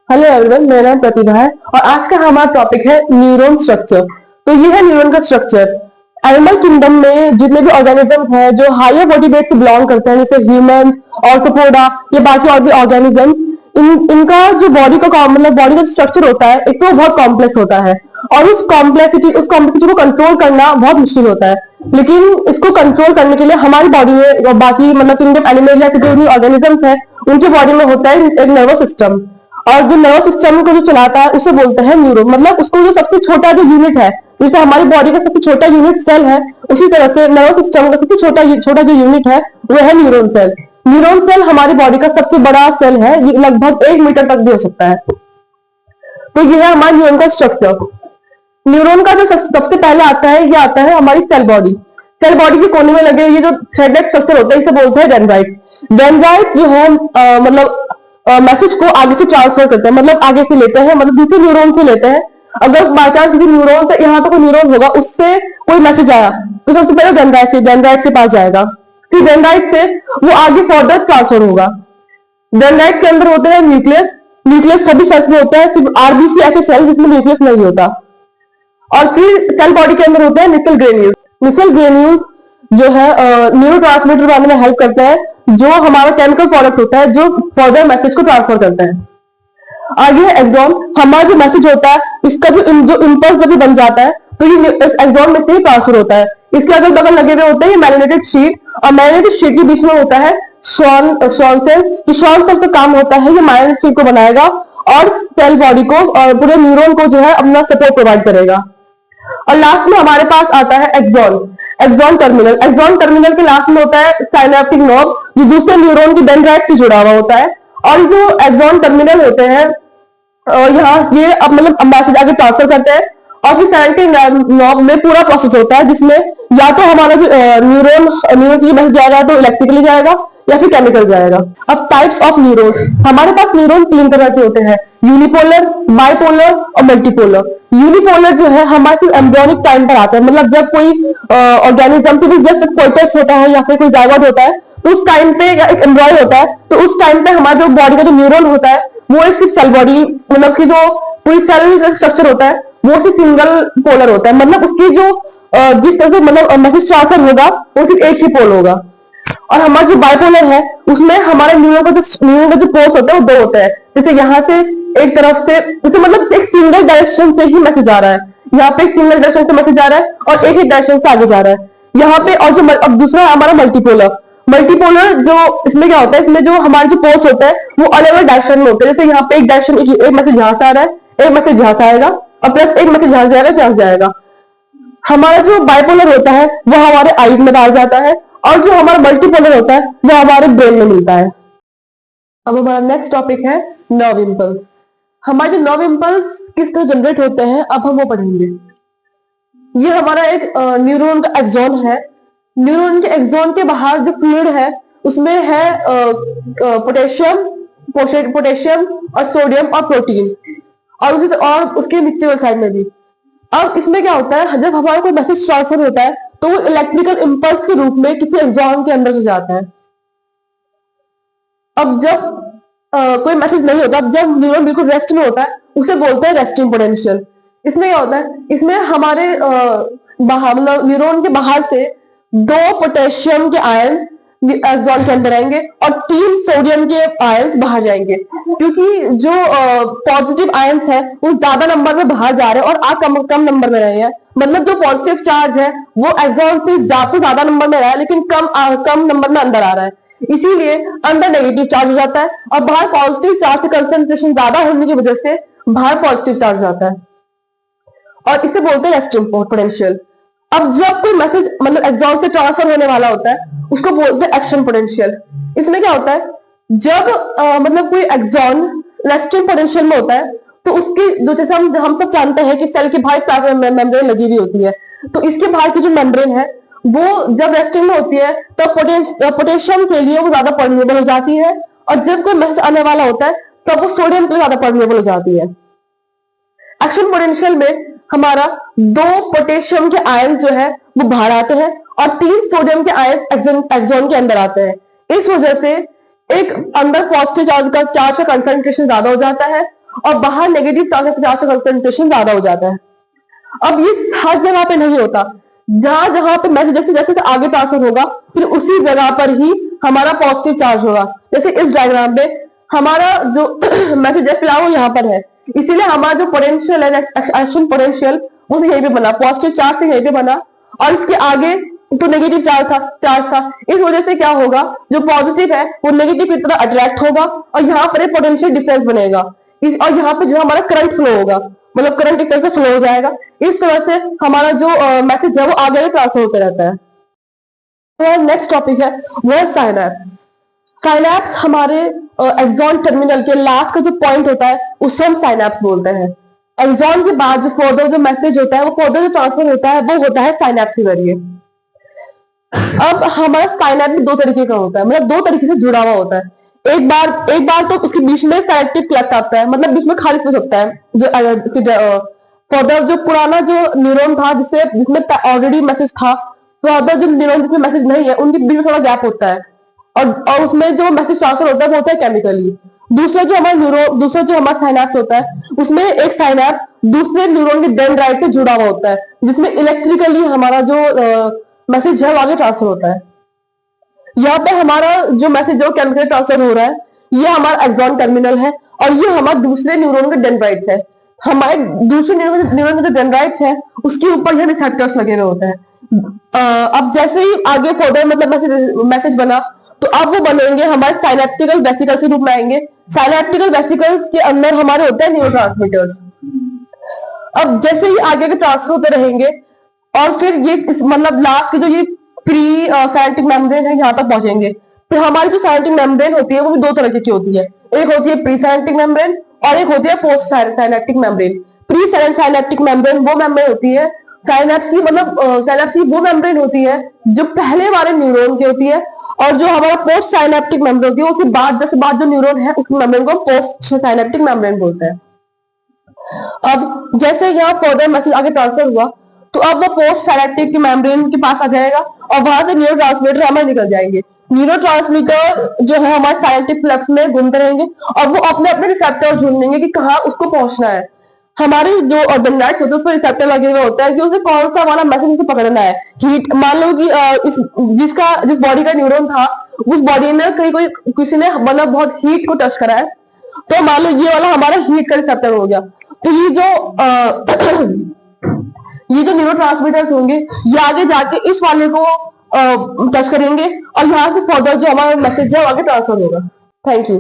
Hello everyone, मेरा नाम प्रतिभा है और आज का हमारा टॉपिक है न्यूरॉन स्ट्रक्चर। तो ये है न्यूरॉन का स्ट्रक्चर। एनिमल किंगडम में जितने भी ऑर्गेनिज्म है जो हायर बॉडी वेट से बिलोंग करते हैं, जैसे ह्यूमन, ऑर्थोपोडा, ये बाकी और भी ऑर्गेनिज्म, इनका जो बॉडी का मतलब बॉडी का स्ट्रक्चर होता है, एक तो बहुत कॉम्प्लेक्स होता है और उस कॉम्प्लेक्सिटी को कंट्रोल करना बहुत मुश्किल होता है। लेकिन इसको कंट्रोल करने के लिए हमारी बॉडी में बाकी मतलब किंगडम एनिमल या जो भी ऑर्गेनिजम्स है उनके बॉडी में होता है एक नर्वस सिस्टम। और जो नर्वस सिस्टम को जो चलाता है उसे बोलते हैं न्यूरॉन। मतलब उसको जो सबसे छोटा जो यूनिट है, जैसे हमारी बॉडी का सबसे छोटा यूनिट सेल है, उसी तरह से नर्वस सिस्टम का सबसे छोटा छोटा जो यूनिट है वो है न्यूरॉन सेल। न्यूरॉन सेल हमारी बॉडी का सबसे बड़ा सेल है, ये लगभग 1 मीटर तक भी हो सकता है। तो ये है हमारा न्यूरॉन का स्ट्रक्चर। न्यूरॉन का जो सबसे पहले आता है, ये आता है हमारी सेल बॉडी। सेल बॉडी के कोने में लगे ये जो थ्रेडेड स्ट्रक्चर होता है इसे बोलते हैं डेंड्राइट। डेंड्राइट जो है मतलब मैसेज को आगे से ट्रांसफर करते हैं, मतलब आगे से लेते हैं, मतलब दूसरे न्यूरॉन से लेते हैं। अगर बाय चांस किसी न्यूरॉन से यहाँ पे कोई न्यूरॉन होगा, उससे कोई मैसेज आया तो सबसे पहले डेंड्राइट से पास जाएगा, फिर डेंड्राइट से वो आगे फर्दर ट्रांसफर होगा। डेंड्राइट के अंदर होते हैं न्यूक्लियस। न्यूक्लियस सभी सेल्स में होता है, सिर्फ आरबीसी ऐसे सेल जिसमें न्यूक्लियस नहीं होता। और फिर सेल बॉडी के अंदर होते हैं निकल ग्रेन्यूल। निकल ग्रेन्यूल जो है न्यूरो ट्रांसमीटर बनाने में हेल्प करता है, जो हमारा केमिकल प्रोडक्ट होता है जो फर्दर मैसेज को ट्रांसफर करता है। आगे है एक्सॉन। हमारा जो मैसेज होता है इसका जो इम्पल्स जब बन जाता है तो ये एक्सॉन में से ही ट्रांसफर होता है। इसके अगल बगल लगे हुए होते हैं ये मैग्नेटिक शीट, और मैग्नेटिक शीट के बीच में होता है श्वान सेल। श्वान सेल का काम होता है ये मैग्नेटिक शीट को बनाएगा और सेल बॉडी को और पूरे न्यूरॉन को जो है अपना सपोर्ट प्रोवाइड करेगा। और लास्ट में हमारे पास आता है axon. Axon terminal. Axon terminal के लास्ट में होता है साइनेप्टिक नर्व, जो दूसरे न्यूरॉन की डेंड्राइट से जुड़ा हुआ होता है। और जो एक्सॉन टर्मिनल होते हैं यहाँ ये अब मतलब मैसेज आगे ट्रांसफर करते हैं, और फिर साइनेप्टिक नर्व में पूरा प्रोसेस होता है जिसमें या तो हमारा जो न्यूरॉन से मैसेज जाएगा तो इलेक्ट्रिकली जाएगा या फिर केमिकल जाएगा। अब टाइप्स ऑफ न्यूरॉन। हमारे पास न्यूरॉन 3 तरह के होते हैं, यूनिपोलर, बाइपोलर और मल्टीपोलर। यूनिपोलर जो है हमारे सिर्फ एम्ब्रियोनिक टाइम पर आता है, मतलब जब कोई ऑर्गेनिज्म से भी जस्ट कोइटस होता है या फिर कोई जाइगोट होता है तो उस टाइम पे, या एक एम्ब्रॉय होता है तो उस टाइम पे हमारा जो बॉडी का जो न्यूरॉन होता है वो एक सिर्फ सेल बॉडी, मतलब कि जो पूरी सेल स्ट्रक्चर होता है वो सिर्फ सिंगल पोलर होता है। मतलब उसकी जो जिस तरह से मतलब मैसेज ट्रांसफर होगा वो सिर्फ एक ही पोल होगा। और हमारा जो बाइपोलर है उसमें हमारे न्यूरॉन का जो पोल्स होते हैं वो 2 होते हैं। जैसे यहाँ से एक तरफ से जैसे मतलब एक सिंगल डायरेक्शन से ही मैसेज आ रहा है, यहाँ पे एक सिंगल डायरेक्शन से मैसेज आ रहा है और एक ही डायरेक्शन से आगे जा रहा है यहाँ पे। और जो अब दूसरा हमारा मल्टीपोलर। मल्टीपोलर जो इसमें क्या होता है, इसमें जो हमारे जो पोल्स होते हैं वो अलग अलग डायरेक्शन में होते हैं। जैसे यहाँ पे एक डायरेक्शन, एक मैसेज यहाँ से आ रहा है, एक मैसेज यहाँ से आएगा और प्लस एक मैसेज यहाँ से आएगा, यहाँ से जाएगा। हमारा जो बाइपोलर होता है वो हमारे आईज में डाल जाता है, और जो हमारा मल्टीपोलर होता है वो हमारे ब्रेन में मिलता है। अब हमारा नेक्स्ट टॉपिक है नर्व इम्पल्स। हमारे जो नर्व इम्पल्स किस तरह जनरेट होते हैं अब हम वो पढ़ेंगे। ये हमारा एक न्यूरॉन का एक्सॉन है। न्यूरॉन के एक्सॉन के बाहर जो फ्लूइड है उसमें है पोटेशियम और सोडियम और प्रोटीन, और उसके नीचे वाली साइड में भी। अब इसमें क्या होता है, जब हमारा कोई मैसेज ट्रांसफर होता है तो वो इलेक्ट्रिकल इम्पल्स के रूप में किसी एक्सॉन के अंदर से जाता है। अब जब कोई मैसेज नहीं होता, जब न्यूरॉन बिल्कुल रेस्ट में होता है उसे बोलते हैं रेस्टिंग पोटेंशियल। इसमें क्या होता है, इसमें हमारे बाहर मतलब न्यूरॉन के बाहर से 2 पोटेशियम के आयन एक्सॉन के अंदर आएंगे और 3 सोडियम के आयंस बाहर जाएंगे, क्योंकि जो पॉजिटिव आयंस है वो ज्यादा नंबर में बाहर जा रहे हैं और कम नंबर में रहे हैं। मतलब जो पॉजिटिव चार्ज है वो एक्सॉन से ज्यादा नंबर में रहा है, लेकिन कम नंबर में अंदर आ रहा है, इसीलिए अंदर नेगेटिव चार्ज हो जाता है और बाहर पॉजिटिव चार्ज से कंसेंट्रेशन ज्यादा होने की वजह से बाहर पॉजिटिव चार्ज आता है, और इसे बोलते हैं रेस्टिंग पोटेंशियल। अब जब कोई मैसेज मतलब एक्सॉन से ट्रांसफर होने वाला होता है उसको बोलते हैं एक्शन पोटेंशियल। इसमें क्या होता है, जब मतलब कोई एक्सॉन रेस्टिंग पोटेंशियल में होता है तो उसकी जो, जैसे हम सब जानते हैं कि सेल के बाहर मेम्ब्रेन लगी हुई होती है, तो इसके बाहर की जो मेम्ब्रेन है वो जब रेस्टिंग में होती है तो पोटेशियम के लिए वो ज्यादा परमिएबल हो जाती है, और जब कोई मैसेज आने वाला होता है तब वो सोडियम के लिए ज्यादा परमिएबल हो जाती है। एक्शन पोटेंशियल में हमारा 2 पोटेशियम के आयन जो है वो बाहर आते हैं और 3 सोडियम के आयन एक्सॉन के अंदर आते हैं। इस वजह से एक अंदर पॉजिटिव चार्ज का कंसंट्रेशन ज्यादा हो जाता है और बाहर नेगेटिव चार्ज कंसंट्रेशन ज्यादा हो जाता है। अब ये हर जगह पे नहीं होता, जहां जहां पे मैसेज जैसे जैसे आगे ट्रांसफर होगा फिर उसी जगह पर ही हमारा पॉजिटिव चार्ज होगा। जैसे इस डायग्राम पे हमारा जो मैसेज है फिलहाल वो यहाँ पर है, इसीलिए हमारा जो पोटेंशियल है एक्शन पोटेंशियल वो यहीं पे बना, पॉजिटिव चार्ज से यहीं पे बना, और इसके आगे तो नेगेटिव चार्ज था। इस वजह से क्या होगा, जो पॉजिटिव है वो नेगेटिव की तरह अट्रैक्ट होगा और यहाँ पर एक पोटेंशियल डिफरेंस बनेगा, और यहाँ पे जो हमारा करंट फ्लो होगा, मतलब करंट एक तरह से फ्लो हो जाएगा। इस तरह से हमारा जो मैसेज है वो आगे ट्रांसफर होते रहता है। नेक्स्ट टॉपिक है वो है साइनैप्स। साइनैप्स हमारे एक्सॉन टर्मिनल के लास्ट का जो पॉइंट होता है उसे हम साइनैप्स बोलते हैं। एक्सॉन के बाद जो फर्दर जो मैसेज होता है वो फर्दर जो ट्रांसफर होता है वो होता है साइनैप्स के जरिए। अब हमारा साइनैप्स दो तरीके का होता है, मतलब दो तरीके से जुड़ा हुआ होता है। एक बार तो उसके बीच में साइनेप्टिक क्लेफ्ट आता है, मतलब बीच में खाली स्पेस होता है, जो फर्दर जो पुराना जो न्यूरॉन था जिसमें ऑलरेडी मैसेज था, फर्दर जो न्यूरॉन जिसमें मैसेज नहीं है उनके बीच में थोड़ा गैप होता है, और उसमें जो मैसेज ट्रांसफर होता है वो होता है केमिकली। दूसरा जो हमारा साइनैप्स होता है उसमें एक साइनैप्स दूसरे न्यूरॉन के डेंड्राइट से जुड़ा हुआ होता है, जिसमें इलेक्ट्रिकली हमारा जो मैसेज है वो आगे ट्रांसफर होता है। यहाँ पे हमारा जो मैसेज है केमिकल ट्रांसफर हो रहा है, ये हमारा एक्सॉन टर्मिनल है और ये हमारे दूसरे न्यूरॉन के डेंड्राइट्स है। हमारे दूसरे न्यूरॉन के जो डेंड्राइट्स है उसके ऊपर ये रिसेप्टर्स लगे हुए होते हैं। अब जैसे ही आगे फर्दर मतलब मैसेज बना तो अब वो बनेंगे हमारे साइनेप्टिकल वेसिकल्स के रूप में आएंगे। साइनेप्टिकल वेसिकल्स के अंदर हमारे होते हैं न्यूरोट्रांसमीटर्स। अब जैसे ही आगे के ट्रांसफर होते रहेंगे और फिर ये मतलब लास्ट के जो ये प्री साइनेप्टिक मेम्ब्रेन है यहाँ तक पहुंचेंगे। फिर हमारी जो साइनेप्टिक मेम्ब्रेन होती है वो भी दो तरह की होती है, एक होती है प्री साइनेप्टिक मेम्ब्रेन और एक होती है post synaptic membrane. Pre synaptic membrane वो मेम्ब्रेन होती है, साइनेप्स की मतलब साइनेप्स की वो मेम्ब्रेन होती है जो पहले वाले न्यूरॉन की होती है, और जो हमारा पोस्ट साइनेप्टिक मेम्ब्रेन होती है उसके बाद जो न्यूरॉन है उस मेम्ब्रेन को पोस्ट साइनेप्टिक मेम्ब्रेन बोलते हैं। अब जैसे यहाँ फर्दर मैसेज आगे ट्रांसफर हुआ तो अब वो पोस्ट साइनेप्टिक मेम्ब्रेन के पास आ जाएगा और वहां से न्यूरोट्रांसमीटर हमारे निकल जाएंगे। न्यूरोट्रांसमीटर जो है हमारे साइनेप्टिक फ्लक्स में घूमते रहेंगे और वो अपने अपने रिसेप्टर ढूंढेंगे कि कहाँ उसको पहुंचना है। हमारे जो डेंड्राइट्स होते हैं उस पर रिसेप्टर लगे हुए होते हैं कि उसे कौन सा वाला मैसेज उसे पकड़ना है। हीट मान लो कि जिस बॉडी का न्यूरॉन था उस बॉडी ने किसी ने मतलब बहुत हीट को टच करा है, तो मान लो ये वाला हमारा हीट का रिसेप्टर हो गया। तो ये जो न्यूरोट्रांसमीटर्स होंगे ये आगे जाके इस वाले को टच करेंगे और यहाँ से फर्दर जो हमारा मैसेज है वो आगे ट्रांसफर होगा। Thank you.